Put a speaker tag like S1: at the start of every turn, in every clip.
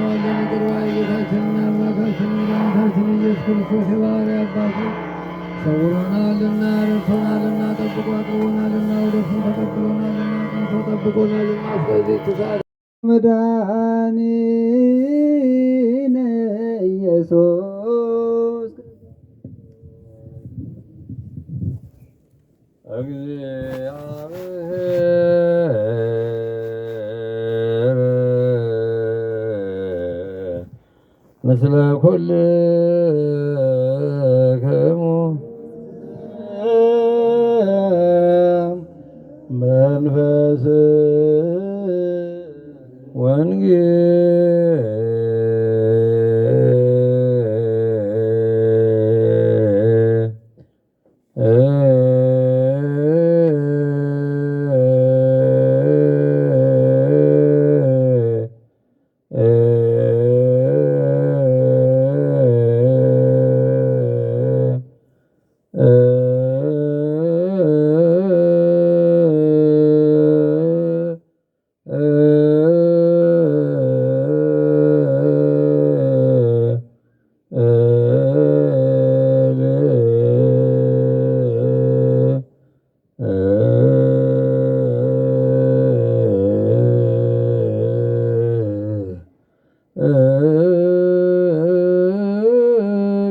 S1: እናመሰግነዋለን። ይቅር ባይ ጌታችንና አምላካችን መድኃኒታችን ኢየሱስ ክርስቶስ የባሕርይ አባቱ ሰውሮናልና፣ ረድቶናልና፣ ጠብቆ አቅርቦናልና፣ ወደ እርሱ ተቀብሎናልና፣ አቅንቶ ጠብቆናልና እስከዚህ ሰዓት መድኃኒነ ኢየሱስ እግዚአብሔር ምስለ ኩልክሙ መንፈስ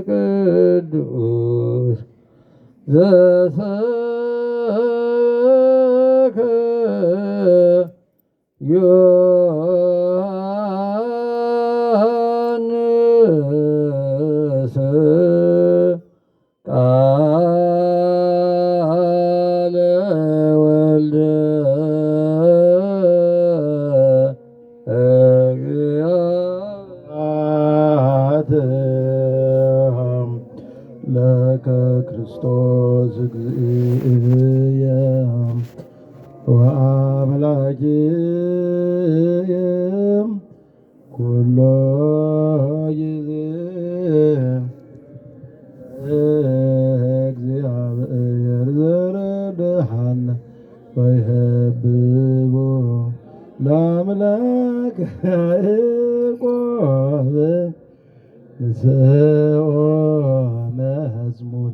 S1: ቅዱስ ዘሰከ ዮሐንስ ቃለ ወልደ ለከ ክርስቶስ እግዚእየ ወአምላኪየ ኩሎ ጊዜ እግዚአብሔር ዘረድሃነ ወይህብቦ ለአምላክ ያዕቆብ ንስኦ መዝሙር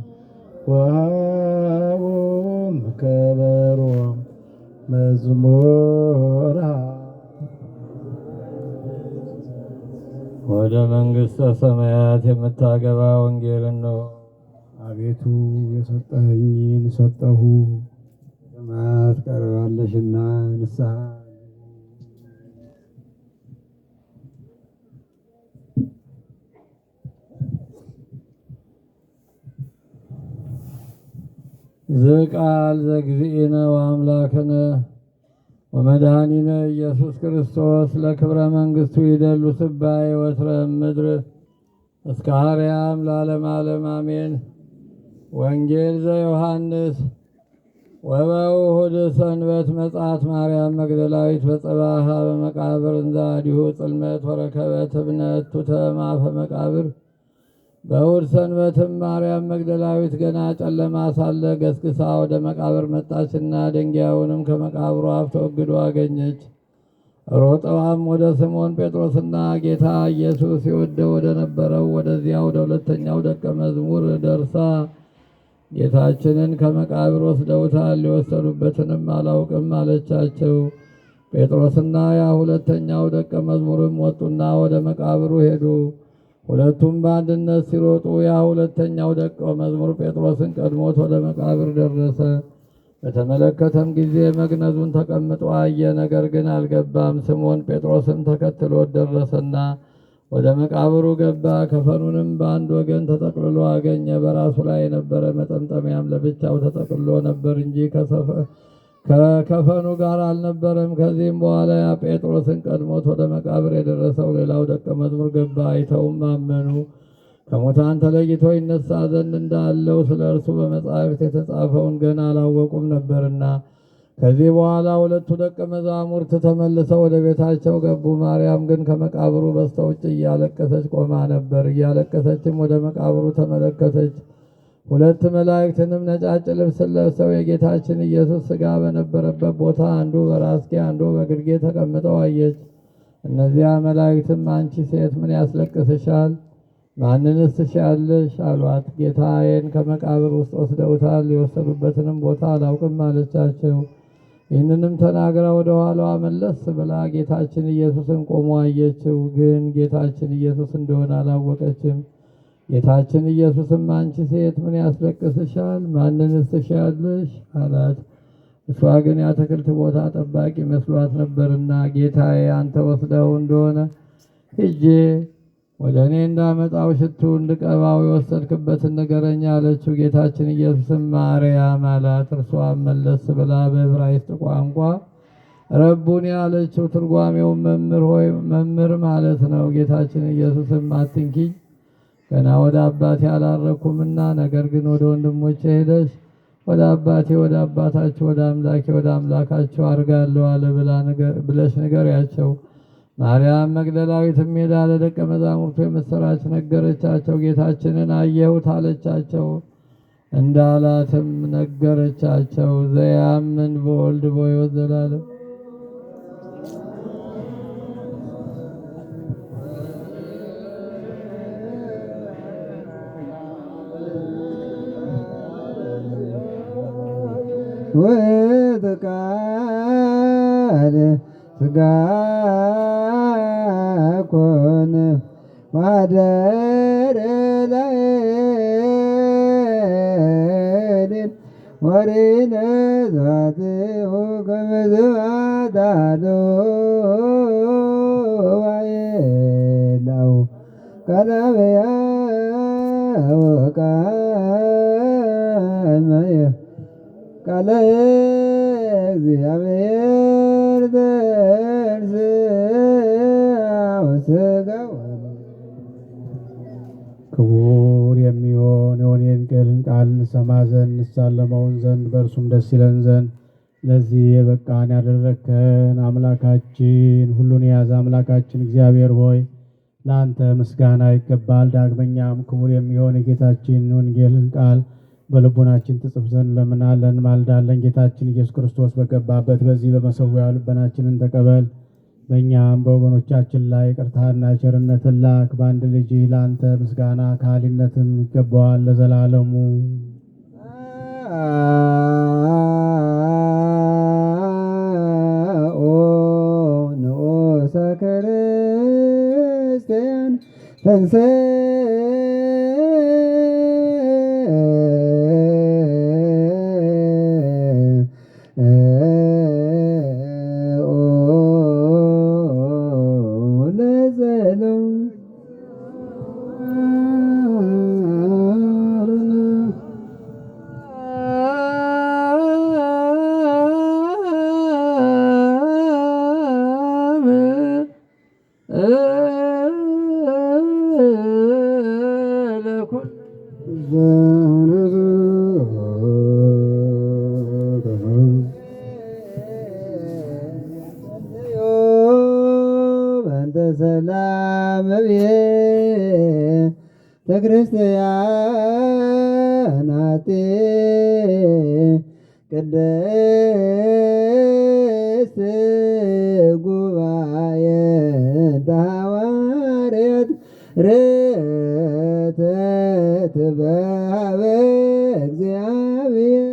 S1: ወሃቦም ከበሮ መዝሙራ ወደ መንግሥተ ሰማያት የምታገባ ወንጌልን ነው።
S2: አቤቱ የሰጠኸኝን ሰጠሁ፣ ሰማያት ቀርባለሽና ንስሐ
S1: ዝቃል ዘግዚእነ ወአምላክነ ወመድኃኒነ ኢየሱስ ክርስቶስ ለክብረ መንግሥቱ ይደሉ ስባይ ወትረ ምድር እስከ አርያም ለዓለመ ዓለም አሜን። ወንጌል ዘዮሐንስ ወበውሁድ ሰንበት መጽአት ማርያም መግደላዊት በጽባሃ በመቃብር እንዘ አዲሁ ጽልመት ወረከበት እብነት ቱተማፈ መቃብር። በእሑድ ሰንበትም ማርያም መግደላዊት ገና ጨለማ ሳለ ገስግሳ ወደ መቃብር መጣችና ድንጋዩንም ከመቃብሩ አፍ ተወግዶ አገኘች። ሮጠዋም ወደ ስምዖን ጴጥሮስና ጌታ ኢየሱስ ይወደው ወደ ነበረው ወደዚያ ወደ ሁለተኛው ደቀ መዝሙር ደርሳ ጌታችንን ከመቃብር ወስደውታል፣ ሊወሰዱበትንም አላውቅም አለቻቸው። ጴጥሮስና ያ ሁለተኛው ደቀ መዝሙርም ወጡና ወደ መቃብሩ ሄዱ። ሁለቱም በአንድነት ሲሮጡ ያ ሁለተኛው ደቀ መዝሙር ጴጥሮስን ቀድሞት ወደ መቃብር ደረሰ። በተመለከተም ጊዜ መግነዙን ተቀምጦ አየ፣ ነገር ግን አልገባም። ስምዖን ጴጥሮስም ተከትሎት ደረሰና ወደ መቃብሩ ገባ። ከፈኑንም በአንድ ወገን ተጠቅልሎ አገኘ። በራሱ ላይ የነበረ መጠምጠሚያም ለብቻው ተጠቅልሎ ነበር እንጂ ከከፈኑ ጋር አልነበረም። ከዚህም በኋላ ያ ጴጥሮስን ቀድሞት ወደ መቃብር የደረሰው ሌላው ደቀ መዝሙር ገባ። አይተውም አመኑ። ከሙታን ተለይቶ ይነሳ ዘንድ እንዳለው ስለ እርሱ በመጻሕፍት የተጻፈውን ገና አላወቁም ነበርና። ከዚህ በኋላ ሁለቱ ደቀ መዛሙርት ተመልሰው ወደ ቤታቸው ገቡ። ማርያም ግን ከመቃብሩ በስተውጭ እያለቀሰች ቆማ ነበር። እያለቀሰችም ወደ መቃብሩ ተመለከተች። ሁለት መላእክትንም ነጫጭ ልብስ ለብሰው የጌታችን ኢየሱስ ሥጋ በነበረበት ቦታ አንዱ በራስጌ አንዱ በግርጌ ተቀምጠው አየች። እነዚያ መላእክትም አንቺ ሴት ምን ያስለቅስሻል? ማንንስ ትሻለሽ? አሏት። ጌታዬን ከመቃብር ውስጥ ወስደውታል፣ የወሰዱበትንም ቦታ አላውቅም አለቻቸው። ይህንንም ተናግራ ወደ ኋላዋ መለስ ብላ ጌታችን ኢየሱስን ቆሞ አየችው። ግን ጌታችን ኢየሱስ እንደሆነ አላወቀችም። ጌታችን ኢየሱስም አንቺ ሴት ምን ያስለቅስሻል? ማንንስ ትሻለሽ? አላት። እሷ ግን የአትክልት ቦታ ጠባቂ መስሏት ነበርና ጌታዬ አንተ ወስደው እንደሆነ ሂጄ ወደ እኔ እንዳመጣው ሽቱ እንድቀባው የወሰድክበትን ንገረኝ አለችው። ጌታችን ኢየሱስም ማርያም አላት። እርሷም መለስ ብላ በዕብራይስጥ ቋንቋ ረቡኒ አለችው። ትርጓሜው መምህር ሆይ መምህር ማለት ነው። ጌታችን ኢየሱስም አትንኪኝ፣ ገና ወደ አባቴ አላረኩምና፣ ነገር ግን ወደ ወንድሞቼ ሄደሽ ወደ አባቴ ወደ አባታችሁ ወደ አምላኬ ወደ አምላካችሁ አርጋለሁ አለ ብለሽ ንገሪያቸው። ማርያም መግደላዊትም ሄዳ ለደቀ መዛሙርቱ የምሥራች ነገረቻቸው። ጌታችንን አየሁት አለቻቸው። እንዳላትም ነገረቻቸው። ዘያምን በወልድ በሕይወት ዘላለም
S2: ወተቃለ ሥጋ ኮነ ማደረ ላዕሌነ ወሪነ ዛትሁ ከመ ዘባዳዶ ዋየላው ቀዳመያ ወቃመየ ቃለ እግዚአብሔር ክቡር የሚሆን የወንጌልን ቃል እንሰማ ዘንድ እንሳለመውን ዘንድ በእርሱም ደስ ይለን ዘንድ ለዚህ የበቃን ያደረግከን አምላካችን ሁሉን የያዘ አምላካችን እግዚአብሔር ሆይ ለአንተ ምስጋና ይገባል። ዳግመኛም ክቡር የሚሆን የጌታችን ወንጌልን ቃል በልቡናችን ትጽፍ ዘንድ ለምናለን ማልዳለን። ጌታችን ኢየሱስ ክርስቶስ በገባበት በዚህ በመሠዊያው ልቦናችንን ተቀበል። በእኛም በወገኖቻችን ላይ ይቅርታና ቸርነትን ላክ። በአንድ ልጅ ለአንተ ምስጋና ከሃሊነትም ይገባዋል ለዘላለሙ። ንዑሰ ክርስቲያን ተንሥእ ሰላም ቤተ ክርስቲያን አጤ ቅድስት ጉባኤ ሐዋርያት ርትዕት በኀበ እግዚአብሔር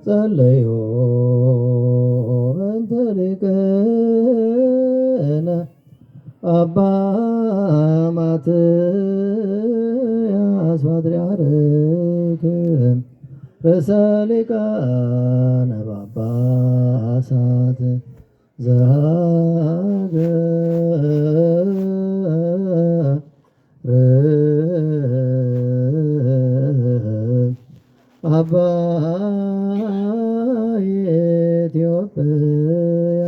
S2: ጸለዮ እንተ ሊቅነ አባ ማትያስ ፓትርያርክ ርእሰ ሊቃነ ጳጳሳት
S1: አባ ኢትዮጵያ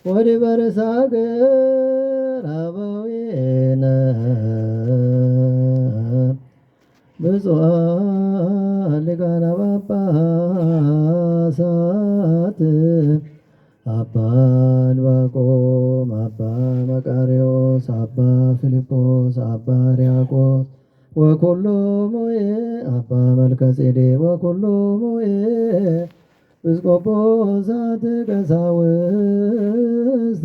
S1: ወዲበረ ሀገር አበዊነ ብፁዓን ሊቃነ ጳጳሳት አባ ዕንባቆም፣ አባ መቃርዮስ፣ አባ ፊልጶስ፣ አባ ሕርያቆስ ወኩሎሙ አባ መልከጼዴቅ ወኩሎሙ ኤጲስቆጶሳት ቀሳውስት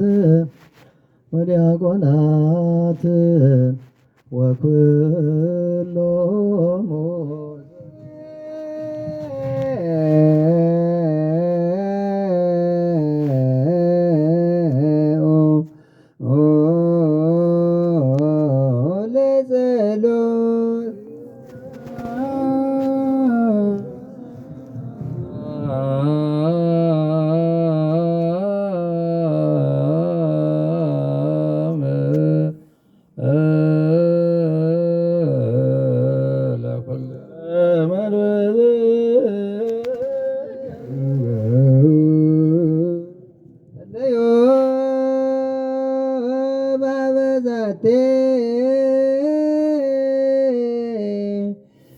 S1: ወዲያቆናት ወኩሎሙ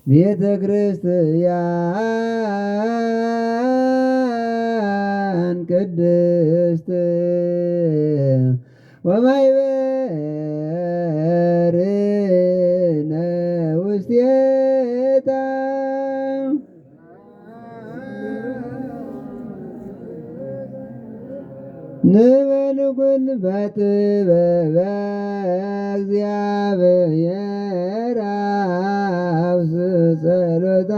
S1: ቤተ ክርስቲያን ቅድስት ወማኅበርነ ውስቴታ ንበል ጉልበት በበ እግዚአብሔር አብስ ጸሎታ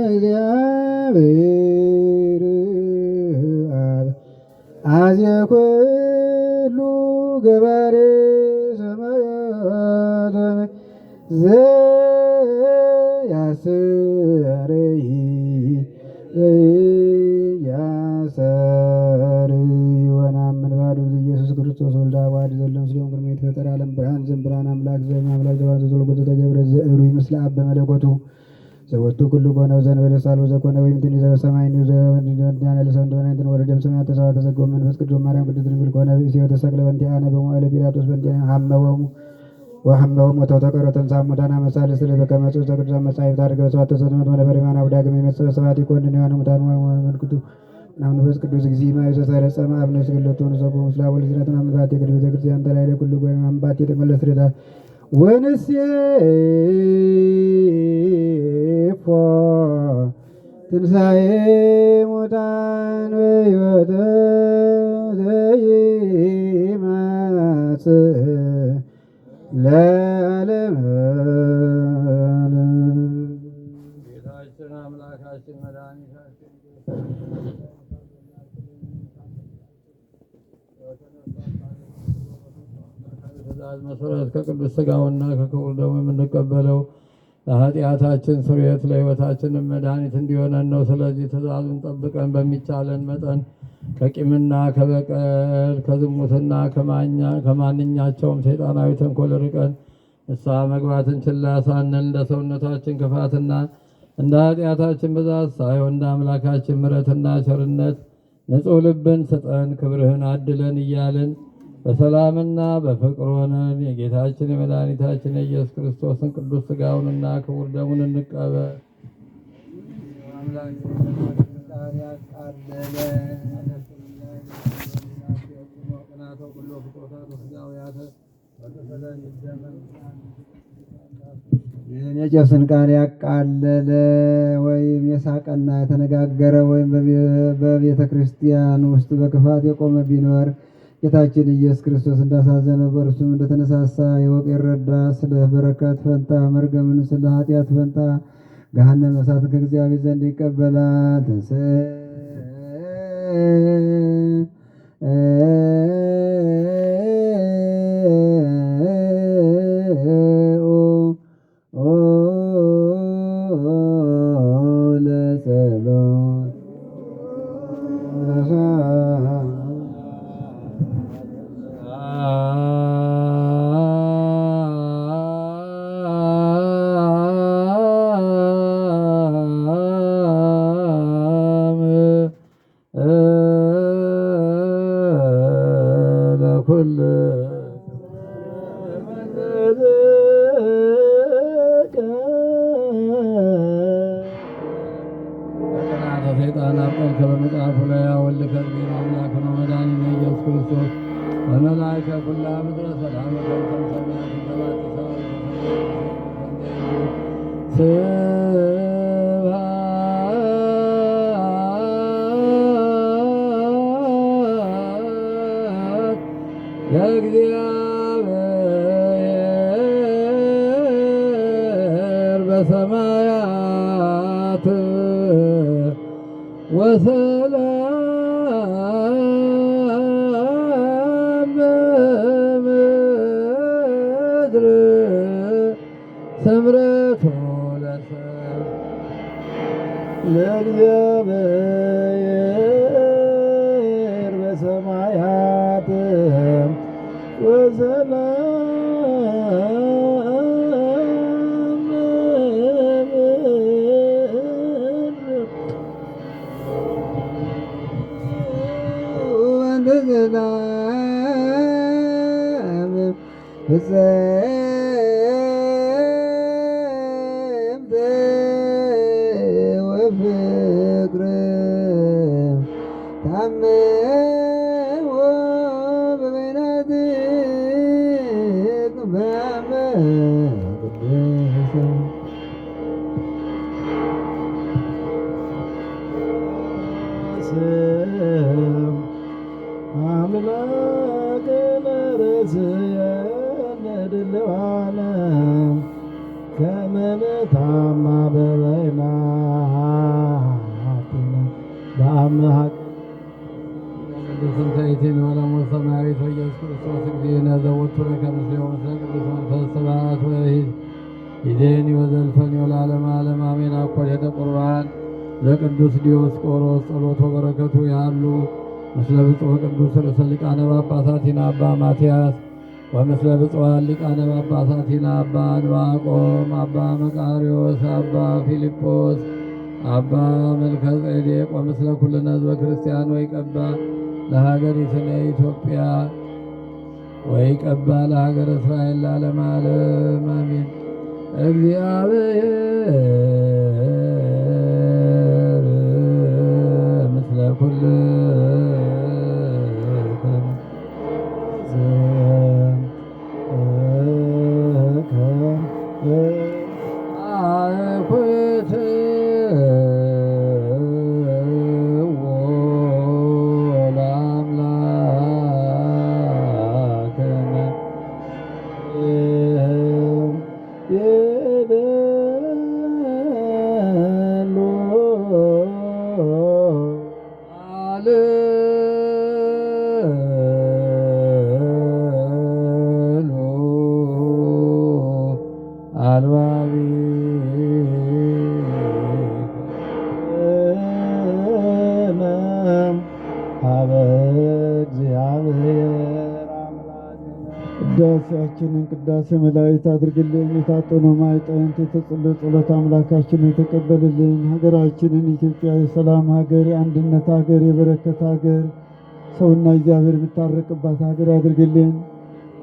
S1: እግዚአብሔር አዝየ ኩሉ ገባሬ ሰማያት ዘያስረይ ወነአምን በአሐዱ ኢየሱስ ክርስቶስ ወልደ አብ ዘለም ስሌም ቅድመ ይትፈጠር ዓለም ብርሃን ዘእምብርሃን አምላክ ዘእምአምላክ ዘባን ዘተወልደ ተገብረ ዘእሩይ ምስለ አብ በመለኮቱ ዘወቱ ኩሉ ኮነ ዘእንበለ ሳልወ ዘኮነ ወይምትኒ ዘበሰማይኒ ዘወዲያነ ለሰው እንደሆነ እንትን ወረደም ሰማያት ተሰዋ ተዘገወ መንፈስ ቅዱስ ማርያም ቅድስት ድንግል ኮነ ብእሲ ወተሰቅለ በእንቲአነ በመዋዕለ ጲላጦስ በእንቲአነ ሐመወሙ ወተው ተቀረተን ሳሙታና መሳልስ ለበከመ ጽሑፍ ዘቅዱሳን መጻሕፍት አድርገ በሰዋዕተ ሰንበት ወነበረ ማን አብዳግም የመጽበ ሰባት ይኮንን የሆነ ሙታን ወመልክቱ መንፈስ ቅዱስ እግዚእ ማይ ዘሰረጸ ማብነ ስግለቱ ንሰቁ ምስላ ወልድ ዝነቱን አምባት የቅድ ቤተ ክርስቲያን ተላይለ ኩሉ ጎይ አምባት የተመለ ስሬታ ወንሴፎ ትንሣኤ ሙታን በሕይወተ ዘይመጽእ ለዓለመ ዓለም። ጌታችን አምላካችን መድኃኒታችን ትእዛዝ መሰረት ከቅዱስ ሥጋውና ከክቡር ደሙ የምንቀበለው ለኃጢአታችን ስርየት ለሕይወታችንም መድኃኒት እንዲሆነን ነው። ስለዚህ ትእዛዙን ጠብቀን በሚቻለን መጠን ከቂምና ከበቀል ከዝሙትና ከማንኛቸውም ሰይጣናዊ ተንኮል ርቀን ንስሐ መግባትን ችላ ሳንል እንደ ሰውነታችን ክፋትና እንደ ኃጢአታችን ብዛት ሳይሆን እንደ አምላካችን ምሕረትና ቸርነት ንጹሕ ልብን ስጠን፣ ክብርህን አድለን እያልን በሰላምና በፍቅር ሆነን የጌታችን የመድኃኒታችን የኢየሱስ ክርስቶስን ቅዱስ ሥጋውንና ክቡር ደሙን እንቀበል። የቄስን ቃል ያቃለለ ወይም የሳቀና የተነጋገረ ወይም በቤተ ክርስቲያን ውስጥ በክፋት የቆመ ቢኖር ጌታችን ኢየሱስ ክርስቶስ እንዳሳዘነው በእርሱም እንደተነሳሳ ይወቅ ይረዳ። ስለ በረከት ፈንታ መርገምን፣ ስለ ኃጢአት ፈንታ ገሃነመ እሳትን ከእግዚአብሔር ዘንድ ይቀበላል። ለጸሎት ኩል በቀናተ ሰይጣን አብጠልከ በመጽሐፉ ላይ ያወልከ እግዚእ አምላክ ነው መድኃኒነ ኢየሱስ ክርስቶስ በመላእከ ኩላ ምድረ ሰላም ከንተም ሰማያት ስብሐት ለእግዚአብሔር በሰማያት ወሰላም በምድር ስምረቱ ለእግዚአብሔር በሰማያት ወሰላም ወፍቅር ታመው በበይናትክ በመቅደስ አምላክ ለርስየነ ድልዋነ ከመነታማ በበይናትነ በአምሃቅ ስንተይቴን ባለሞት ሰማያዊት ኢየሱስ ክርስቶስ እግዚእነ ዘወቱ ለከ ምስሌሁ ምስለ ቅዱስ መንፈስ ስብሐት ወይሂድ ይእዜኒ ወዘልፈኒ ወለዓለመ ዓለም አሜን። አኮቴተ ቁርባን ዘቅዱስ ዲዮስቆሮስ ጸሎቶ በረከቱ ያሉ ምስለ ብፁዕ ቅዱስ ርእሰ ሊቃነ ጳጳሳቲነ አባ ማትያስ ወምስለ ብፁዓን ሊቃነ ጳጳሳቲነ አባ ዕንባቆም አባ መቃርዮስ አባ ፊልጶስ አባ መልከ ጼዴቅ ወምስለ ኩልነ ሕዝበ ክርስቲያን ወይቀባ ለሀገሪትነ ኢትዮጵያ ወይቀባ ለሀገረ እስራኤል ለዓለመ ዓለም አሜን። እግዚአብሔር ምስለ ኩልክም
S2: ቅዳሴያችንን ቅዳሴ መላእክት አድርግልን። የታጠነው ማዕጠንት የተጸለየ ጸሎት አምላካችን የተቀበልልን። ሀገራችንን ኢትዮጵያ የሰላም ሀገር፣ የአንድነት ሀገር፣ የበረከት ሀገር፣ ሰውና እግዚአብሔር የሚታረቅባት ሀገር አድርግልን።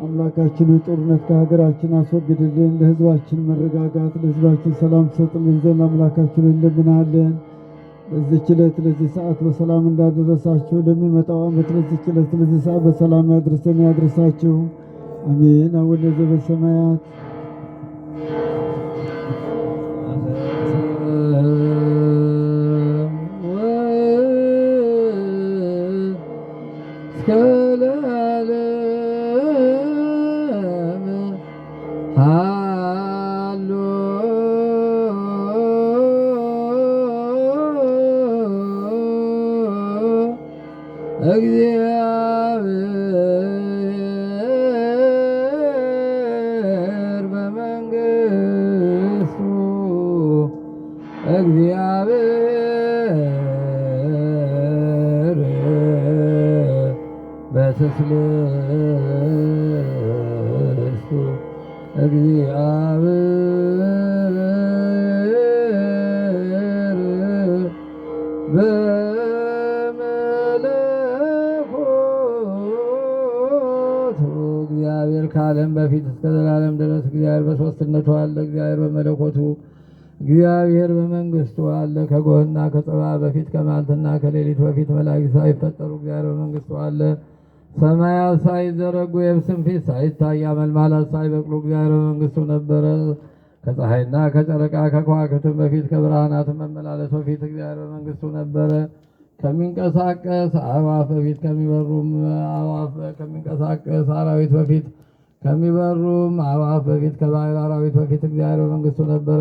S2: አምላካችን ጦርነት ከሀገራችን አስወግድልን። ለሕዝባችን መረጋጋት፣ ለሕዝባችን ሰላም ትሰጥልን ዘንድ አምላካችን እንለምናለን። ለዚህች ዕለት ለዚህ ሰዓት በሰላም እንዳደረሳችሁ ለሚመጣው ዓመት ለዚህች ዕለት ለዚህ ሰዓት በሰላም ያድርሰን ያድርሳችሁ። አሜን። አቡነ ዘበሰማያት
S1: እግዚአብሔር በመንግሥቱ እግዚአብሔር በትስልስቱ እግዚአብሔር እግዚአብሔር ከዓለም በፊት እስከ ዘላለም ድረስ እግዚአብሔር በሦስትነቱ አለ። እግዚአብሔር በመለኮቱ እግዚአብሔር በመንግስቱ አለ። ከጎህና ከጽባ በፊት ከመዓልትና ከሌሊት በፊት መላእክት ሳይፈጠሩ እግዚአብሔር በመንግስቱ አለ። ሰማያት ሳይዘረጉ የብስም ፊት ሳይታይ አመልማላት ሳይበቅሉ እግዚአብሔር በመንግስቱ ነበረ። ከፀሐይና ከጨረቃ ከከዋክብትም በፊት ከብርሃናት መመላለስ በፊት እግዚአብሔር በመንግስቱ ነበረ። ከሚንቀሳቀስ አዕዋፍ በፊት ከሚበሩም አዕዋፍ ከሚንቀሳቀስ አራዊት በፊት ከሚበሩም አዕዋፍ በፊት ከባሕር አራዊት በፊት እግዚአብሔር በመንግስቱ ነበረ።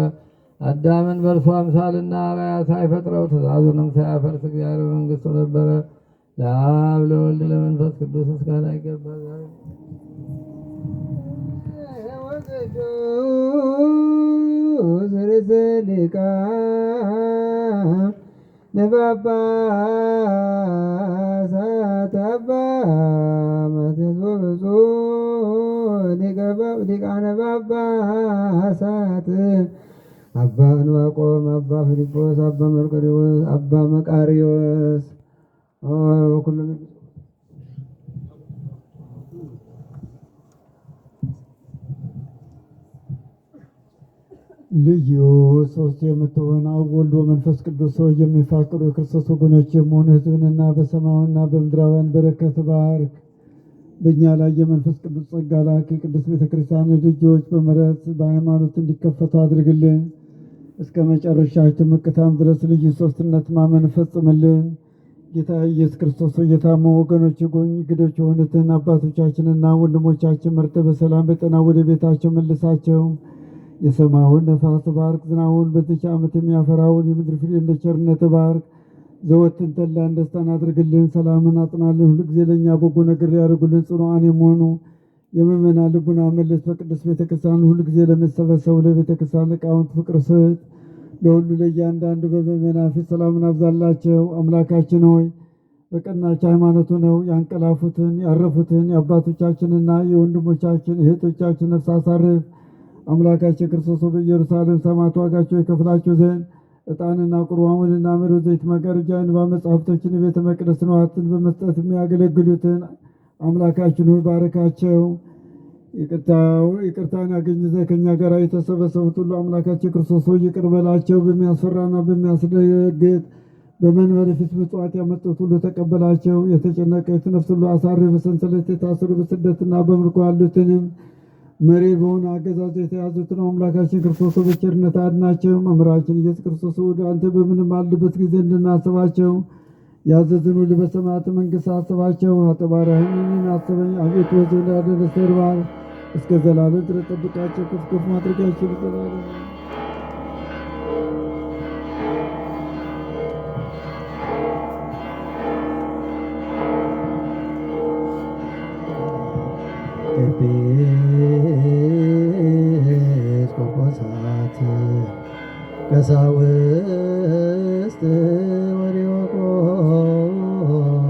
S1: አዳምን በእርሱ አምሳልና አርአያ ሳይፈጥረው ትእዛዙንም ሳያፈርስ እግዚአብሔር በመንግስቱ ነበረ። ለአብ ለወልድ ለመንፈስ ቅዱስ ምስጋና ይገባል። ወቅዱስ ርእሰ ሊቃን ለጳጳሳት አባ ማትያስ ወብፁዕ ሊቃነ ጳጳሳት አባ ዕንባቆም፣ አባ ፊልጶስ፣ አባ መርቆሬዎስ፣ አባ መቃርዮስ ሁሉም
S2: ልዩ ሶስት የምትሆን አብ ወልድ ወመንፈስ ቅዱስ ሰው የሚፋቅሩ የክርስቶስ ወገኖች የመሆኑ ሕዝብንና በሰማያዊና በምድራውያን በረከት ባርክ። በእኛ ላይ የመንፈስ ቅዱስ ጸጋ ላክ። የቅዱስ ቤተክርስቲያን ልጆች በምሕረት በሃይማኖት እንዲከፈቱ አድርግልን። እስከ መጨረሻችን ምቅታም ድረስ ልዩ ሶስትነት ማመን ፈጽምልን። ጌታ ኢየሱስ ክርስቶስ የታመሙ ወገኖች እንግዶች የሆኑትን አባቶቻችንና ወንድሞቻችን መርተህ በሰላም በጤና ወደ ቤታቸው መልሳቸው። የሰማዩን ነፋስ ባርክ፣ ዝናቡን በዚች ዓመት የሚያፈራውን የምድር ፍሬ እንደ ቸርነት ባርክ። ዘወትን ተድላን ደስታን አድርግልን፣ ሰላምን አጽናልን። ሁልጊዜ ለእኛ በጎ ነገር ሊያደርጉልን ጽኑዓን የሆኑ የምእመናን ልቡና መልስ። በቅዱስ ቤተክርስቲያን ሁልጊዜ ለሚሰበሰቡ ለቤተክርስቲያን ሊቃውንት ፍቅር ስጥ። ለሁሉ ለእያንዳንዱ በምእመናን ፊት ሰላምን አብዛላቸው። አምላካችን ሆይ በቀናች ሃይማኖቱ ነው ያንቀላፉትን ያረፉትን የአባቶቻችንና የወንድሞቻችን እህቶቻችን ነፍስ አሳርፍ። አምላካችን ክርስቶስ በኢየሩሳሌም ሰማዕት ዋጋቸው የከፍላቸው ዘንድ ዕጣንና ቁርባንና መሮ ዘይት መጋረጃ እንባ መጻሕፍቶችን የቤተ መቅደስ ንዋያትን በመስጠት የሚያገለግሉትን አምላካችን ሆይ ባረካቸው። ይቅርታን ያገኙ ዘንድ ከእኛ ጋር የተሰበሰቡት ሁሉ አምላካችን ክርስቶስ ሆይ ይቅር በላቸው። በሚያስፈራና በሚያስደነግጥ በመንበረ ፊት ምጽዋት ያመጡት ሁሉ ተቀበላቸው። የተጨነቀች ነፍስ ሁሉ አሳርፍ። በሰንሰለት የታሰሩ በስደትና በምርኮ ያሉትንም መሬት በሆነ አገዛዝ የተያዙትን አምላካችን ክርስቶስ በቸርነት አድናቸው። መምህራችን ኢየሱስ ክርስቶስ ወደ አንተ በምንማልድበት ጊዜ እንድናስባቸው ያዘዝን ሁሉ በሰማያት መንግሥት አስባቸው። አጠባራህንን አስበኝ አቤቱ ወዘላ ደረሰርባል እስከ ዘላለም ድረስ ጠብቃቸው። ከፍ ከፍ ማድረጋቸው ዘላለም ኤጲስቆጶሳት ቀሳውስት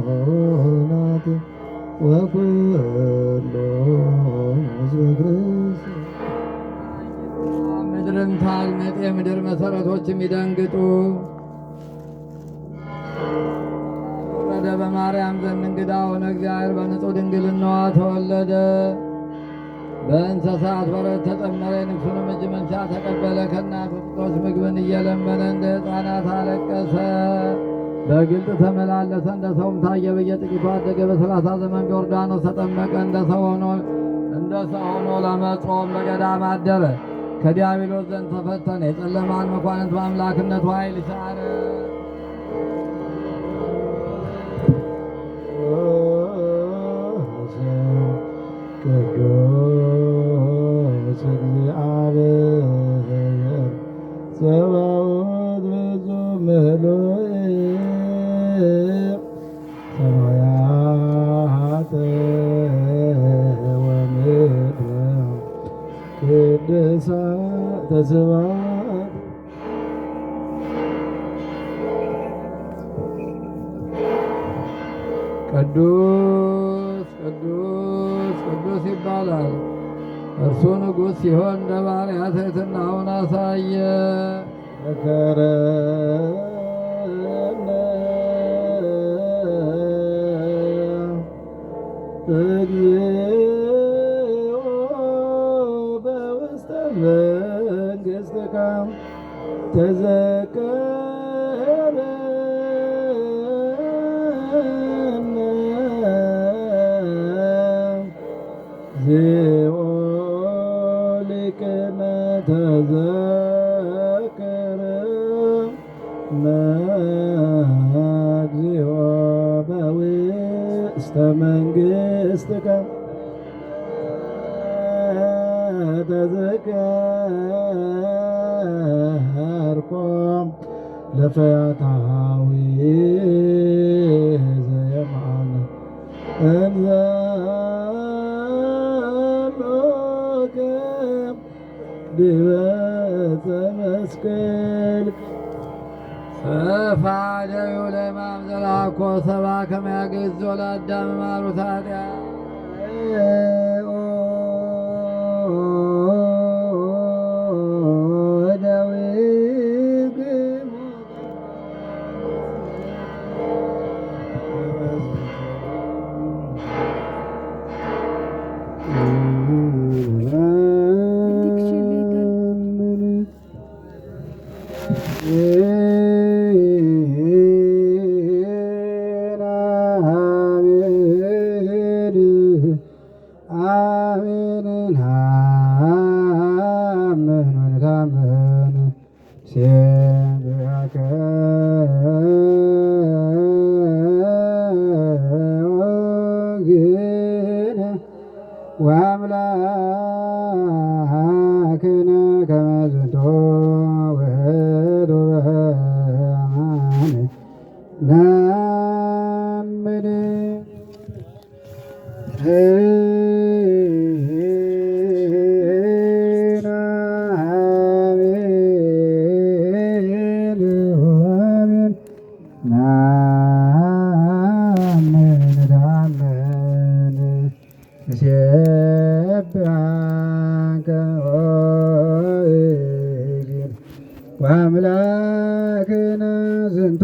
S2: ወዲያቆናት ወኩሎሙ ሕዝበ ክርስቲያን
S1: ምድርም ታልምጥ፣ የምድር መሰረቶችም ይደንግጡ። ወረደ በማርያም ዘንድ እንግዳ ሆነ። እግዚአብሔር በንጹሕ ድንግልናዋ ተወለደ። በእንስሳት በረት ተጨመረ። የንጉሡንም እጅ መንሻ ተቀበለ። ከእናቱ ጡቶች ምግብን እየለመነ እንደ ሕፃናት አለቀሰ። በግልጥ ተመላለሰ፣ እንደ ሰውም ታየ። በየጥቂቱ አደገ። በ30 ዘመን በዮርዳኖስ ተጠመቀ። እንደ ሰው ሆኖ ለመጾም በገዳም አደረ። ከዲያብሎስ ዘንድ ተፈተነ። የጨለማን መኳንንት በአምላክነቱ ኃይል ሻረ።
S2: ቅዱስ እግዚአብሔር ጸባኦት ብዙ ምሉእ ሰማያት ወምድር ቅድሳተ ስብሐት
S1: ቅዱስ ቅዱስ ቅዱስ ይባላል። እርሱ ንጉሥ ሲሆን እንደ ባሪያ ትሕትናውን አሳየ።
S2: እግዚእ እግዚኦ በውስተ መንግሥትከ ተዘከርኮም ለፈያታዊ ዘየማነ እንዘ ሎከ ዲበ ዕፀ መስቀል
S1: ፈፋደዩ ለማምዘላኮ ሰባ ከመያገዞ ለአዳም ማሩት ኃጢአት
S2: ወአምላክነ ከመ ዝንቱ ውእቱ በአማን ነአምን ወአምላክነ ዝንቱ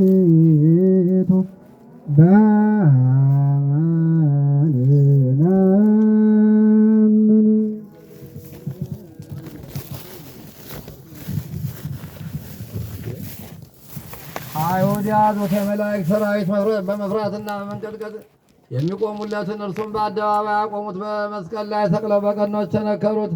S2: ውእቱ በአማን ነአምን።
S1: አይሁድ ያዙት የመላእክት ሠራዊት በመፍራትና በመንቀጥቀጥ የሚቆሙለትን እርሱም በአደባባይ ያቆሙት። በመስቀል ላይ ሰቅለው በቀኖች ቸነከሩት።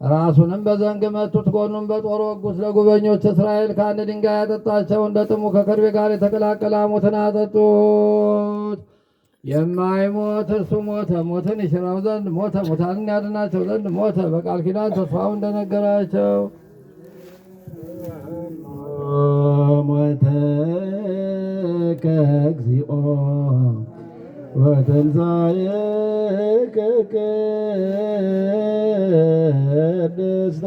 S1: ራሱንም በዘንግ መቱት፣ ጎኑን በጦር ወጉት። ለጉበኞች እስራኤል ከአንድ ድንጋይ ያጠጣቸው እንደ ጥሙ ከከርቤ ጋር የተቀላቀለ ሐሞትን አጠጡት። የማይሞት እርሱ ሞተ፣ ሞትን ይሽረው ዘንድ ሞተ፣ ሙታንን ያድናቸው ዘንድ ሞተ። በቃል ኪዳን ተስፋው እንደነገራቸው
S2: ሞተከ እግዚኦ ወትንሣኤከ ቅድስተ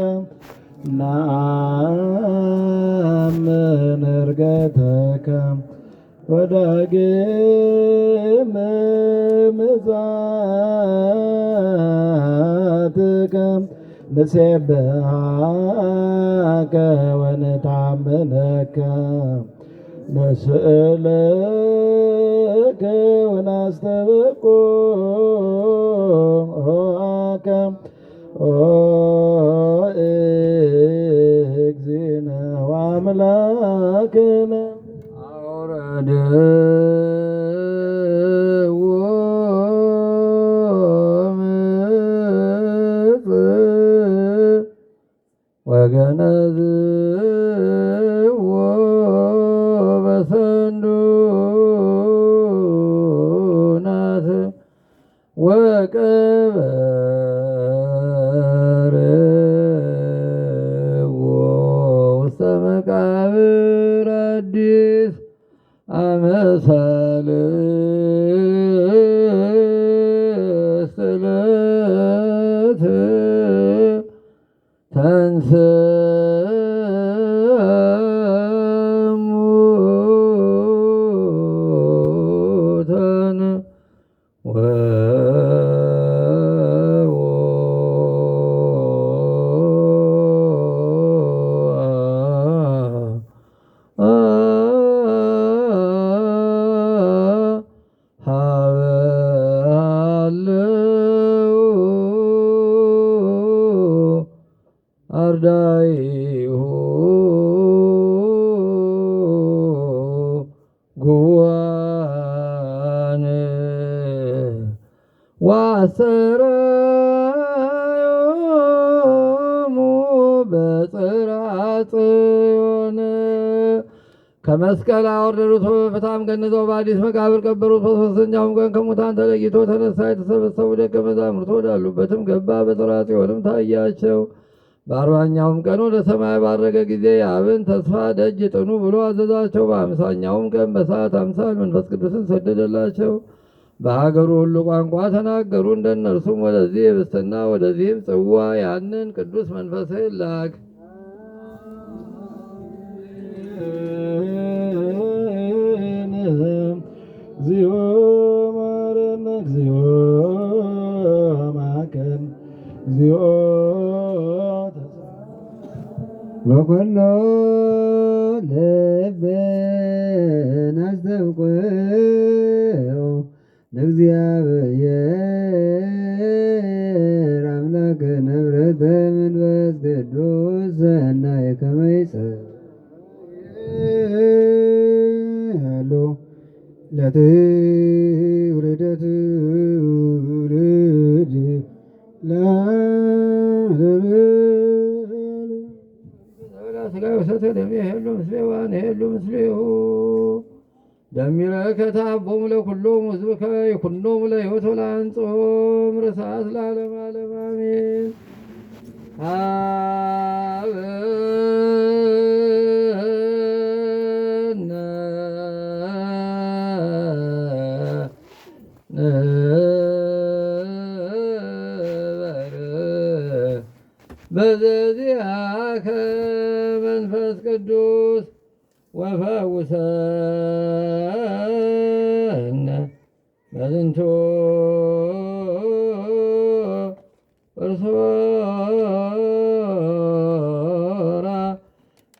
S2: ነአምን ዕርገተከ ወዳግመ ምጽአትከ ንሴብሐከ ወነታምነከ ነስእለከ ወናስተበቁዓከ እግዚእነ ወአምላክነ አውረድዎ ምጽእ ወገነዝዎ በሰንዱናት ወቀበርዎ ውስተ መቃብር አዲስ አመሳልስት ዕለት ተንሥአ እሙታን ሀበ
S1: አርዳኢሁ ጉዋን ዋሰረዮሙ በጽርሐ ጽዮን ከመስቀል አወረዱት፣ በፍታም ገንዘው በአዲስ መቃብር ቀበሩት። በሦስተኛውም ቀን ከሙታን ተለይቶ ተነሳ። የተሰበሰቡ ደቀ መዛሙርት ወዳሉበትም ገባ። በጽርሐ ጽዮንም ታያቸው። በ40ኛውም ቀን ወደ ሰማይ ባረገ ጊዜ የአብን ተስፋ ደጅ ጥኑ ብሎ አዘዛቸው። በ50ኛውም ቀን በሰዓት አምሳል መንፈስ ቅዱስን ሰደደላቸው። በሀገሩ ሁሉ ቋንቋ ተናገሩ። እንደነርሱም ወደዚህ ህብስትና ወደዚህም ጽዋ ያንን ቅዱስ መንፈስህን ላክ። እግዚኦ ማረነ፣ እግዚኦ ማከን፣ እግዚኦ በኩሎ ልብን አስታውቀው ለእግዚአብሔር አምላከ ንብረተ መንፈስ ቅዱስ ሰናየ ከመ ይጸሉ ለትውልደ ትውልድ ሥጋ ወሰተ ደሜ ሄሉ ምስሌሁ ወአንሄሉ ምስሌሁ ደሚረ ከታቦሙ ለኩሎሙ ሕዝብከ ይኩኖሙ ለሕይወት ወለአንጽሖሙ ርሥዓት ለዓለመ ዓለም አሜን። በዘዚአከ መንፈስ ቅዱስ ወፈውሰነ በዝንቱ እርሶራ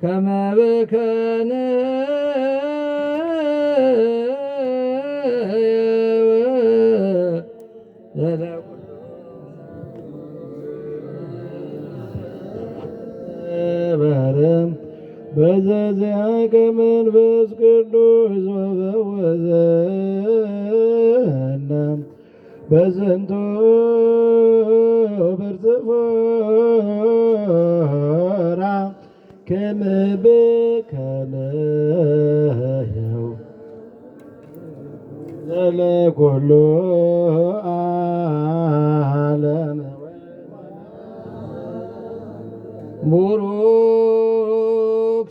S1: ከመ ብከነ በዘዚአከ መንፈስ ቅዱስ ወፈወሰነ በዝንቱ ብርጽፎራ ከመ ብከነ ለኩሉ ዓለም ቡሩክ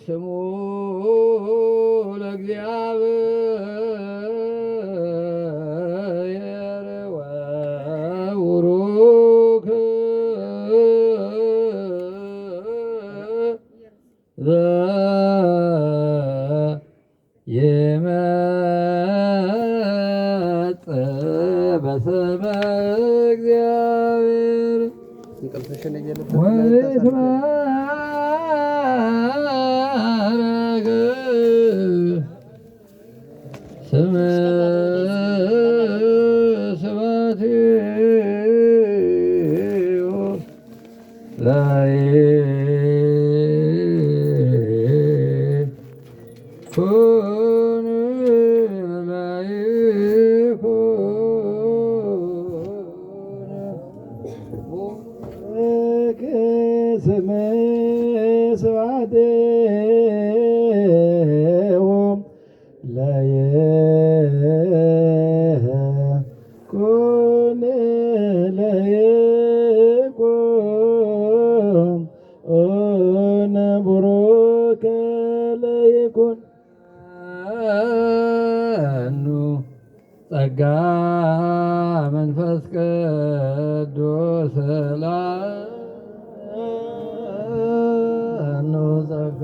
S1: ስሙ ለእግዚአብሔር ወቡሩክ ዘየመጽእ በስመ እግዚአብሔር ወይትባረክ ስመ ስብሐቲሁ ላይኩን ስመ ስብሐቲሁ ለይኩን ቡሩከ ለይኩን ጸጋ መንፈስ ቅዱስ ጸጋ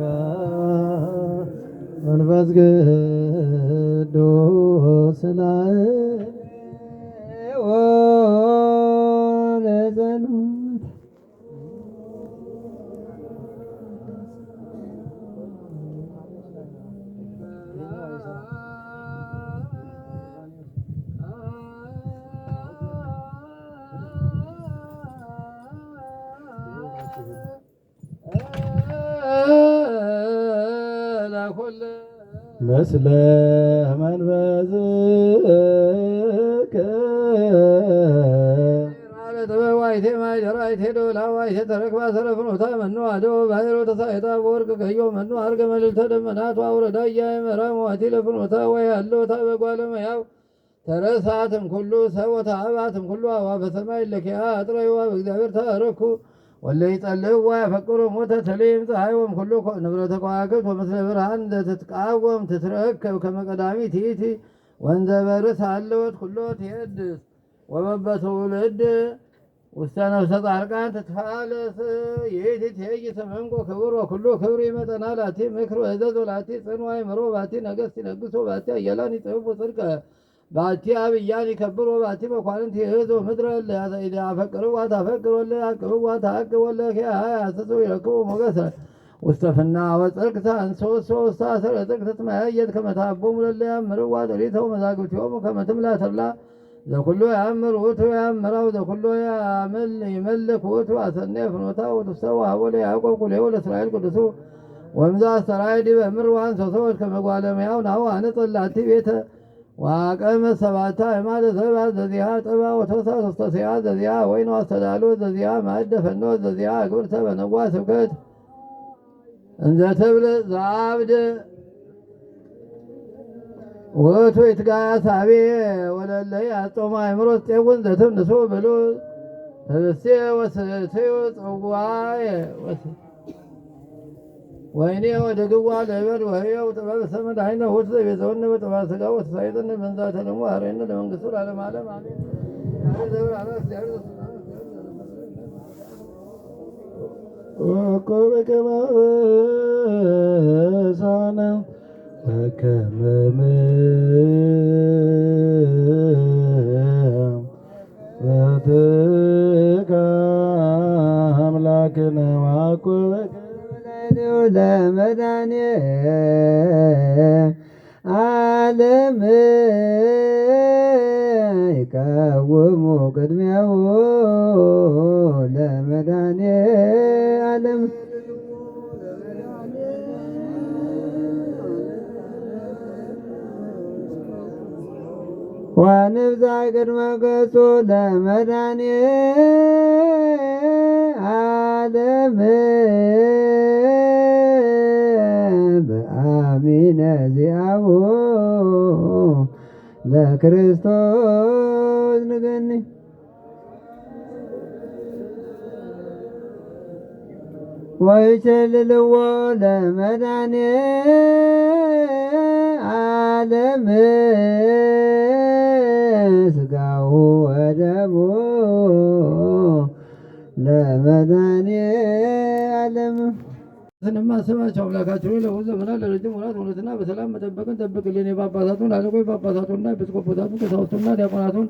S1: መንፈስ ቅዱስ ለዘኑት
S2: መስለ መንበዝከ
S1: ዋይቴ ማይደራይቴ ዶላ ዋይቴ ተረክባ ሰረፍኖታ መኑ አዶ ባይሮ ተሳይታ በወርቅ ቀዮ መኑ አርገ መልዕልተ ደመናቱ አውረዳ እያይመራ መዋቲ ለፍኖታ ወይ አለታ በጓለመያው ተረሳትም ኩሉ ሰቦታ አባትም ኩሉ አዋፈ ሰማይ ለኪያ አጥረይዋ በእግዚአብሔር ተረኩ ወለይ ጸልዋ ያፈቅሩ ሞተ ተሌም ፀሐይወም ኩሉ ንብረተ ከዋክብት ወምስለ ብርሃን ዘትትቃወም ትትረከብ ከመቀዳሚ ቲቲ ወንዘ በርስ አለወት ኩሎ ትሄድስ ወበበትውልድ ውስተ ነፍሰ ጻድቃን ትትፋለስ ይእቲ ትሄይ ተመንቆ ክቡር ወኩሉ ክብር ይመጠና ላቲ ምክር ወእዘዝ ወላቲ ጽንዕ አእምሮ ባቲ ነገሥት ይነግሡ ባቲ አየላን ይጽሕፉ ጽድቀ ባቲ አብያን ይከብሩ ባቲ መኳንንት ይህዙ ምድረ ያፈቅርዋ ታፈቅሮለ ያቅብዋ ታቅቦለ ያስሱ ይረክቡ ሞገሰ ውስተ ፍናወ ወጽድቅ ታንሶሶ ውስተ አሰረ ጽድቅ ትትመያየት ከመ ታቦሙ ለእለ ያምርዋ ጥሪተው መዛግብቲሆሙ ከመ ትምላ ተድላ ዘኩሎ ያምር ውእቱ ያምራው ዘኩሎ ያምል ይመልክ ውእቱ አሰኔ ፍኖታ ወትሰው ሀቦለ ያዕቆብ ቁሌው ለእስራኤል ቅዱሱ ወምዛ አስተራይ ዲበ ምድር ወአንሶ ሰዎች ከመ ጓለመያው ናሁ አነጸላቲ ቤተ ዋቀመ ሰባታ የማለ ዘባት ዘዚያ ጥባ ወተወሳ ሶስተ ሲያ ዘዚያ ወይኖ አስተዳሎ ዘዚያ ማዕደ ፈኖ ዘዚያ ግብርተ በነጓ ስብከት እንዘ ትብል ዘአብድ ወቱ ይትጋያ ሳቤ ወለለይ አጾማ አእምሮ ጤውን ዘትምንሱ ብሉ ህብስቴ ወስቴው ጽዋዬ ወይኔ ወደ ግዋ ለበር ወህየው ጥበብ ሰመድ አይነ ሁት ዘቤዘውን በጥባ ስጋ ወተሳይጥን መንዛተ ደግሞ አሬነ ለመንግስቱ ለዓለም ዓለም አሜን።
S2: ወቆበ ከመሳነ ወከመም ወትካ አምላክነ ዋቆበ ለመዳኔ ዓለም ይቃወሙ ቅድሚያው ለመዳኔ ዓለም ዋንብዛ ቅድመ ገጹ ለመዳኔ ዓለም በአሚነ ዚአሁ ለክርስቶስ ንገኒ ወይቸልልዎ ለመዳኔ ዓለም ስጋሁ ወደሙ ለመዳኔ ዓለም
S1: ስንማስባቸው አምላካችን ለሁሉ ዘመናት ለረጅም ወራት እውነትና በሰላም መጠበቅን ጠብቅልን። የጳጳሳቱን አለቆች ጳጳሳቱንና ኤጲስቆጶሳቱን ቀሳውስቱንና ዲያቆናቱን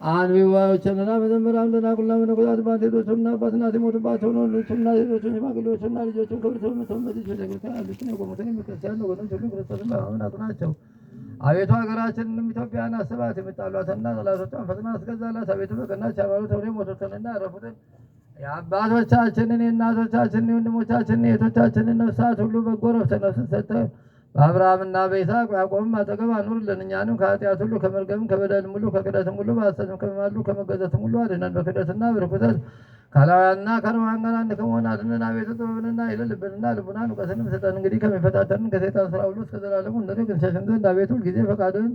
S1: አንቢዋዮችንና መዘምራን ደናቁልና መነኮሳት ባንቴቶችና አባትና ሲሞቱባቸው ነው ልጆችና ሴቶችን ሽማግሌዎችና ልጆችን ክብር ሰውመተውን በዚህ ቤተክርስቲያን ያሉትን የቆሙትን የክርስቲያን ወገኖች ሁሉ ክርስቶስን በማመን አጽናቸው። አቤቱ ሀገራችንንም ኢትዮጵያን አስባት፣ የሚጣሏትና ጠላቶቿን ፈጥና አስገዛላት። አቤቱ በቀናች ሃይማኖት ተብሎ ሞቶትንና ያረፉትን የአባቶቻችንን የእናቶቻችንን የወንድሞቻችንን የእህቶቻችንን ነፍሳት ሁሉ በጎ ረፍተ ነፍስን ሰጥተህ በአብርሃምና በይስሐቅ በያዕቆብም አጠገብ አኑርልን። እኛንም ከኃጢአት ሁሉ ከመርገምም ከበደልም ሁሉ ከክደትም ሁሉ በሐሰትም ከመማሉ ከመገዘትም ሁሉ አድነን። በክደትና በርኩሰት ካላውያንና ከርማን ጋር አንድ ከመሆን አድነን። አቤቱ ጥበብንና ልብንና ልቡናን እውቀትንም ስጠን። እንግዲህ ከሚፈታተንን ከሰይጣን ስራ ሁሉ እስከ ዘላለሙ እንድንርቅ እንሸሽን ዘንድ አቤቱ ሁልጊዜ ፈቃድህን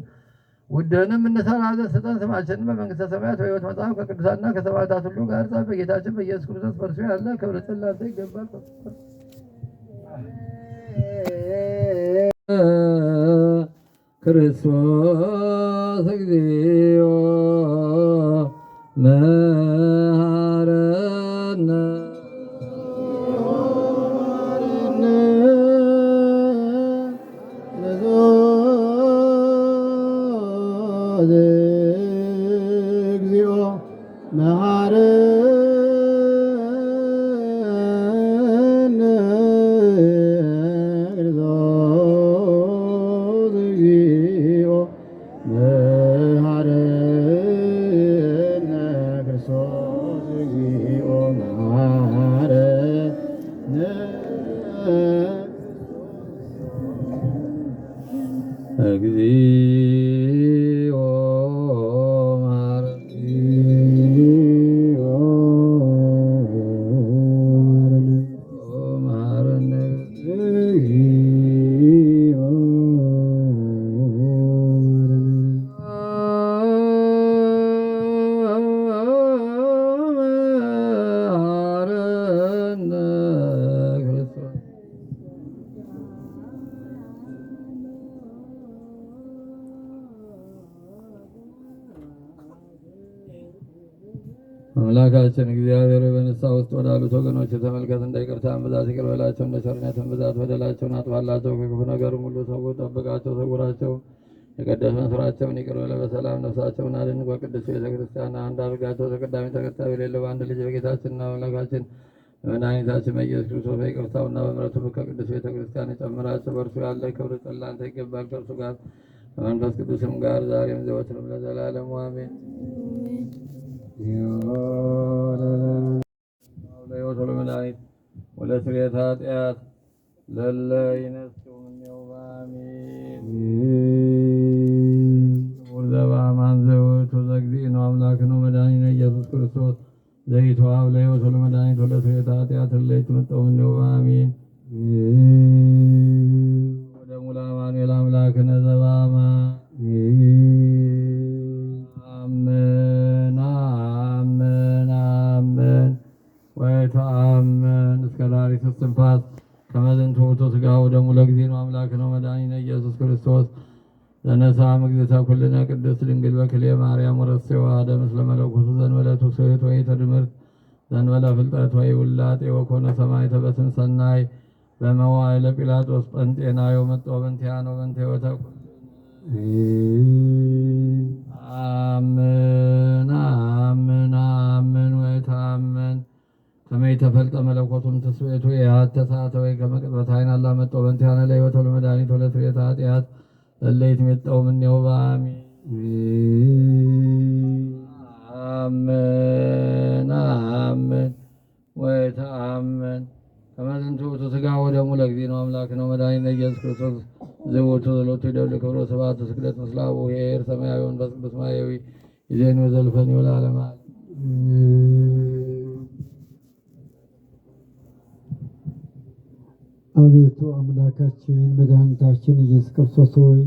S1: ውድህንም እንሰራ ዘንድ ስጠን። ስማችንን በመንግስተ ሰማያት በሕይወት መጽሐፍ ከቅዱሳንና ከሰማዕታት ሁሉ ጋር ጻፍ። በጌታችን በኢየሱስ ክርስቶስ በእርሱ ያለ ክብር ላንተ ይገባል። ክርስቶስ እግዚኦ መሐረነ እግዚኦ መሐረነ ክርስቶስ እግዚኦ መሐረነ ክርስቶስ እግዚኦ መሐረነ አምላካችን እግዚአብሔር በንስሐ ውስጥ ወዳሉት ወገኖች ተመልከት። እንደ ይቅርታህም ብዛት ይቅር በላቸው፣ እንደ ቸርነትህም ብዛት በደላቸውን አጥፋላቸው። ከክፉ ነገርም ሁሉ ጠብቃቸው፣ ሰውራቸው። የቀደሰ ሥራቸውን ይቅር በለው፣ በሰላም ነፍሳቸውን አድን። በቅድስት ቤተ ክርስቲያን አንድ አድርጋቸው። ተቀዳሚ ተከታይ የሌለው በአንድ ልጅ በጌታችንና በአምላካችን በመድኃኒታችን በኢየሱስ ክርስቶስ በይቅርታውና በምሕረቱ ከቅድስት ቤተ ክርስቲያን የጨምራቸው። በእርሱ ያለ ክብር ላንተ ይገባል፣ ከእርሱ ጋር ከመንፈስ ቅዱስም ጋር ዛሬም ዘወትርም ለዘላለሙ አሜን። ለሕይወት ወለመድኃኒት ወለስርየተ ኃጢአት ለለ ይነስኡ እምኔሁ በአሜን። ክቡር ዘበአማን ዘውእቱ ዘእግዚእነ አምላክነ ወመድኃኒነ ኢየሱስ ክርስቶስ ዘይትወሀብ ለሕይወት ወለመድኃኒት ወለስርየተ ኃጢአት ለለ ይትመጠው እምኔሁ በአሜን። ወደሙ ለአማኑኤል አምላክነ ዘበአማን ወይተአመን እስከ ዳሪት እስትንፋስ ከመ ዝንቱ ውእቱ ሥጋሁ ወደሙ ለእግዚእነ አምላክነ ወመድኃኒነ ኢየሱስ ክርስቶስ ዘነሣ እግዝእተ ኩልነ ቅድስት ድንግል በክልኤ ማርያም ወረሰዮ አሐደ ምስለ መለኮቱ ዘእንበለ ትስብእት ወኢትድምርት ዘእንበለ ፍልጠት ወኢውላጤ ወኮነ ሰማዕተ በስመ ሰናይ በመዋዕለ ጲላጦስ ጰንጤናዮ መጥቶ በእንቲአነ ወበእንተ ሕይወተ ኩልነ አሜን አሜን አሜን ወይተአመን ከመ ይተፈልጠ መለኮቱም ትስብእቱ የሐተሳተ ወይ ከመ ቅጽበተ ዓይን አላ መጥቶ በእንቲአነ ለሕይወት ወለመድኃኒት ወለስርየተ ኃጢአት ለለ ይትሜጠው እምኔሁ በአሜን አሜን አሜን ወይተአመን ከመ ዝንቱ ውእቱ ሥጋሁ ወደሙ ለእግዚእነ አምላክነ ወመድኃኒነ ኢየሱስ ክርስቶስ ዘውእቱ ሎቱ ይደሉ ክብሮ ስብሐት ወስግደት ምስለ አቡሁ ኄር ሰማያዊ ወመንፈስ ቅዱስ ማያዊ ይእዜኒ ወዘልፈኒ ወለዓለመ
S3: አቤቱ አምላካችን መድኃኒታችን ኢየሱስ ክርስቶስ ሆይ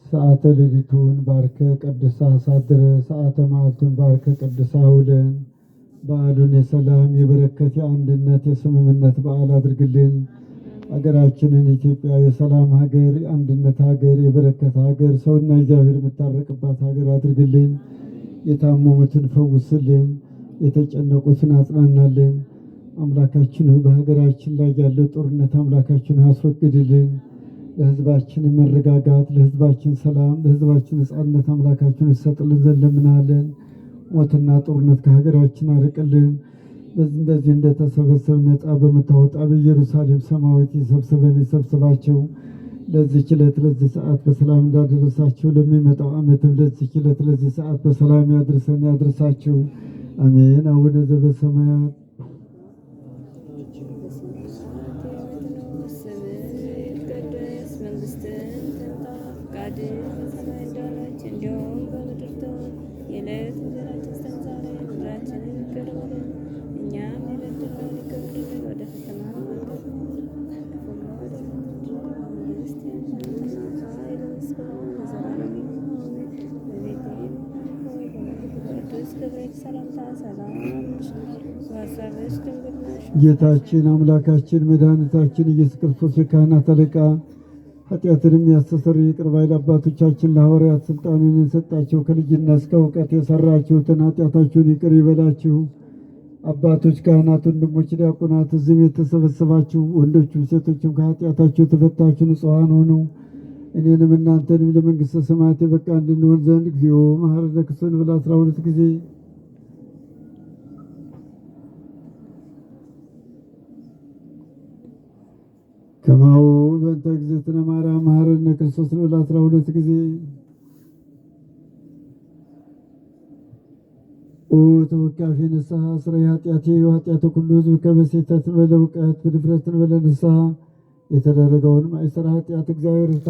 S3: ሰዓተ ሌሊቱን ባርከ ቀድሳ አሳድረ፣ ሰዓተ መዓልቱን ባርከ ቀድሳ አውለን። በዓሉን የሰላም የበረከት የአንድነት የስምምነት በዓል አድርግልን። ሀገራችንን ኢትዮጵያ የሰላም ሀገር፣ የአንድነት ሀገር፣ የበረከት ሀገር፣ ሰውና እግዚአብሔር የምታረቅባት ሀገር አድርግልን። የታመሙትን ፈውስልን፣ የተጨነቁትን አጽናናልን። አምላካችን ሆይ በሀገራችን ላይ ያለው ጦርነት አምላካችን አስወግድልን። ለሕዝባችን መረጋጋት፣ ለሕዝባችን ሰላም፣ ለሕዝባችን ነጻነት አምላካችን ይሰጥልን ዘንድ ለምናለን። ሞትና ጦርነት ከሀገራችን አርቅልን። እንደዚህ እንደተሰበሰብ ነጻ በምታወጣ በኢየሩሳሌም ሰማያዊት ይሰብስባቸው። ለዚህች ዕለት ለዚህ ሰዓት በሰላም እንዳደረሳቸው ለሚመጣው ዓመትም ለዚህች ዕለት ለዚህ ሰዓት በሰላም ያድርሰን ያድርሳቸው። አሜን። አቡነ ዘበሰማያት ጌታችን አምላካችን መድኃኒታችን ኢየሱስ ክርስቶስ የካህናት አለቃ ኃጢአትንም ያስተሰርይ ይቅር ባይ ለአባቶቻችን ለሐዋርያት ስልጣንን የሰጣቸው ከልጅነት እስከ እውቀት የሰራችሁትን ኃጢአታችሁን ይቅር ይበላችሁ። አባቶች፣ ካህናት፣ ወንድሞች፣ ዲያቆናት እዚህም የተሰበሰባችሁ ወንዶችም ሴቶችም ከኃጢአታችሁ የተፈታችሁ ንጹሐን ሆኑ። እኔንም እናንተንም ለመንግሥተ ሰማያት የበቃ እንድንሆን ዘንድ እግዚኦ መሐረነ ክርስቶስ ብላ 12 ጊዜ ከማሁ በእንተ እግዝእትነ ማርያም መሐረነ ክርስቶስ ብላ 12 ጊዜ ኦ ተወካፌ ንስሐ ስረይ ኃጢአቴ ወኃጢአተ ኩሉ ሕዝብ ከበሴተት በለውቀት በድፍረትን በለንስሐ የተደረገውን ማይሰራ ኃጢአት እግዚአብሔር ይፍታ።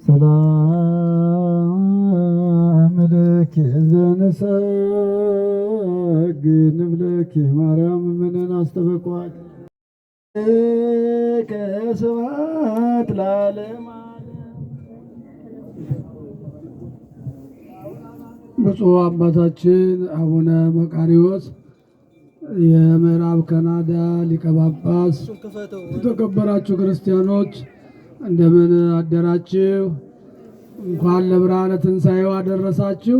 S3: ሰላም ለኪ ዘንሰግድ ንብለኪ ማርያም ምንን አስተበቋት ከስብሐት ለዓለመ
S4: ብፁዕ አባታችን አቡነ መቃርዮስ የምዕራብ ካናዳ ሊቀ ጳጳስ፣ የተከበራችሁ ክርስቲያኖች እንደምን አደራችሁ? እንኳን ለብርሃነ ትንሣኤው አደረሳችሁ።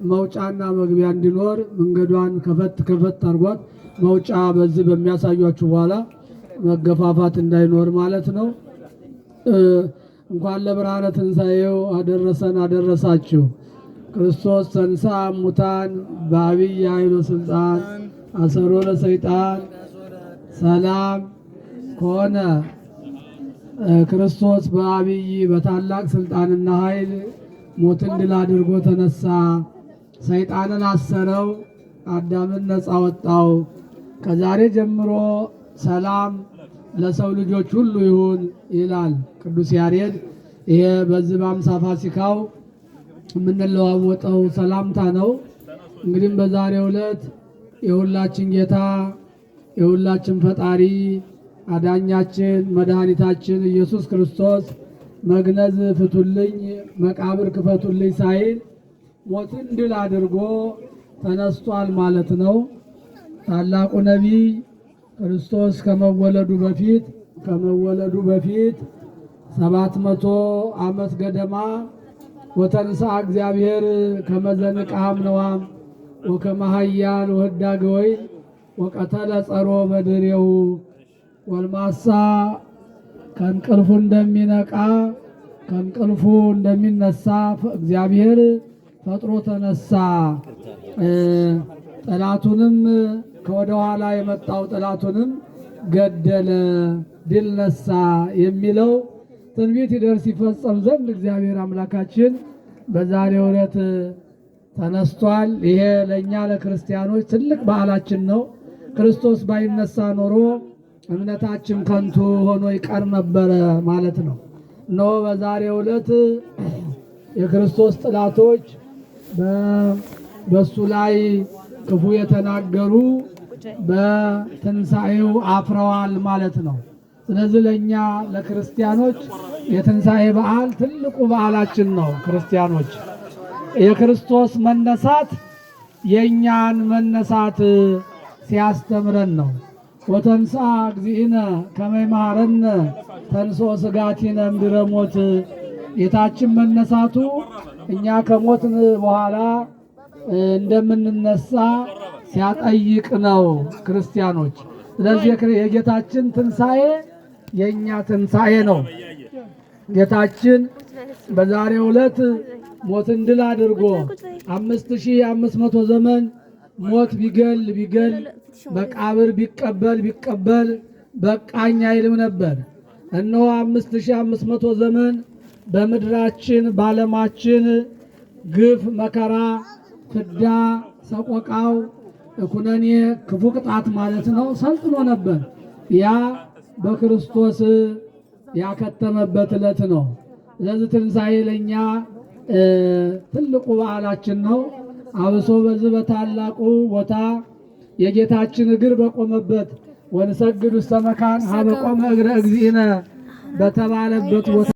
S4: መውጫና መግቢያ እንዲኖር መንገዷን ከፈት ከፈት አድርጓት መውጫ በዚህ በሚያሳያችሁ በኋላ መገፋፋት እንዳይኖር ማለት ነው። እንኳን ለብርሃነ ትንሣኤው አደረሰን አደረሳችሁ። ክርስቶስ ተንሥአ እሙታን በዐቢይ ኃይል ወሥልጣን አሰሮ ለሰይጣን ሰላም ኮነ። ክርስቶስ በዐቢይ በታላቅ ስልጣንና ኃይል ሞትን ድል አድርጎ ተነሳ። ሰይጣንን አሰረው፣ አዳምን ነፃ ወጣው። ከዛሬ ጀምሮ ሰላም ለሰው ልጆች ሁሉ ይሁን ይላል ቅዱስ ያሬድ። ይሄ በዚህ በአምሳ ፋሲካው የምንለዋወጠው ሰላምታ ነው። እንግዲህ በዛሬው ዕለት የሁላችን ጌታ የሁላችን ፈጣሪ አዳኛችን መድኃኒታችን ኢየሱስ ክርስቶስ መግነዝ ፍቱልኝ መቃብር ክፈቱልኝ ሳይል ሞትን ድል አድርጎ ተነስቷል ማለት ነው። ታላቁ ነቢይ ክርስቶስ ከመወለዱ በፊት 700 ዓመት ገደማ ወተንሥአ እግዚአብሔር ከመ ዘንቃም ነዋም ወከመ ኃያል ወህዳገ ወይን ወቀተለ ጸሮ በድሬው ወልማሳ ከእንቅልፉ እንደሚነቃ ከእንቅልፉ እንደሚነሳ እግዚአብሔር ፈጥሮ ተነሳ። ጠላቱንም ከወደ ኋላ የመጣው ጠላቱንም ገደለ፣ ድል ነሳ የሚለው ትንቢት ይደርስ ይፈጸም ዘንድ እግዚአብሔር አምላካችን በዛሬው ዕለት ተነስቷል። ይሄ ለእኛ ለክርስቲያኖች ትልቅ በዓላችን ነው። ክርስቶስ ባይነሳ ኖሮ እምነታችን ከንቱ ሆኖ ይቀር ነበረ ማለት ነው። እነሆ በዛሬው ዕለት የክርስቶስ ጠላቶች በሱ ላይ ክፉ የተናገሩ በትንሣኤው አፍረዋል ማለት ነው። ስለዚህ ለእኛ ለክርስቲያኖች የትንሣኤ በዓል ትልቁ በዓላችን ነው። ክርስቲያኖች የክርስቶስ መነሳት የእኛን መነሳት ሲያስተምረን ነው። ወተንሥአ እግዚእነ ከመ ይምሃረነ ተንሥኦ ሥጋቲነ እምድረ ሞት። ጌታችን መነሳቱ እኛ ከሞትን በኋላ እንደምንነሳ ሲያጠይቅ ነው ክርስቲያኖች። ስለዚህ የጌታችን ትንሣኤ የእኛ ትንሣኤ ነው። ጌታችን በዛሬው ዕለት ሞትን ድል አድርጎ 5500 ዘመን ሞት ቢገል መቃብር ቢቀበል በቃኝ አይልም ነበር። እነሆ 5500 ዘመን በምድራችን ባለማችን ግፍ፣ መከራ፣ ፍዳ፣ ሰቆቃው፣ ኩነኔ፣ ክፉ ቅጣት ማለት ነው ሰልጥኖ ነበር። ያ በክርስቶስ ያከተመበት ዕለት ነው። ስለዚህ ትንሣኤ ለእኛ ትልቁ በዓላችን ነው። አብሶ በዚህ በታላቁ ቦታ የጌታችን እግር በቆመበት ወንሰግድ ውስተ መካን ሀበ ቆመ እግረ እግዚእነ በተባለበት ቦታ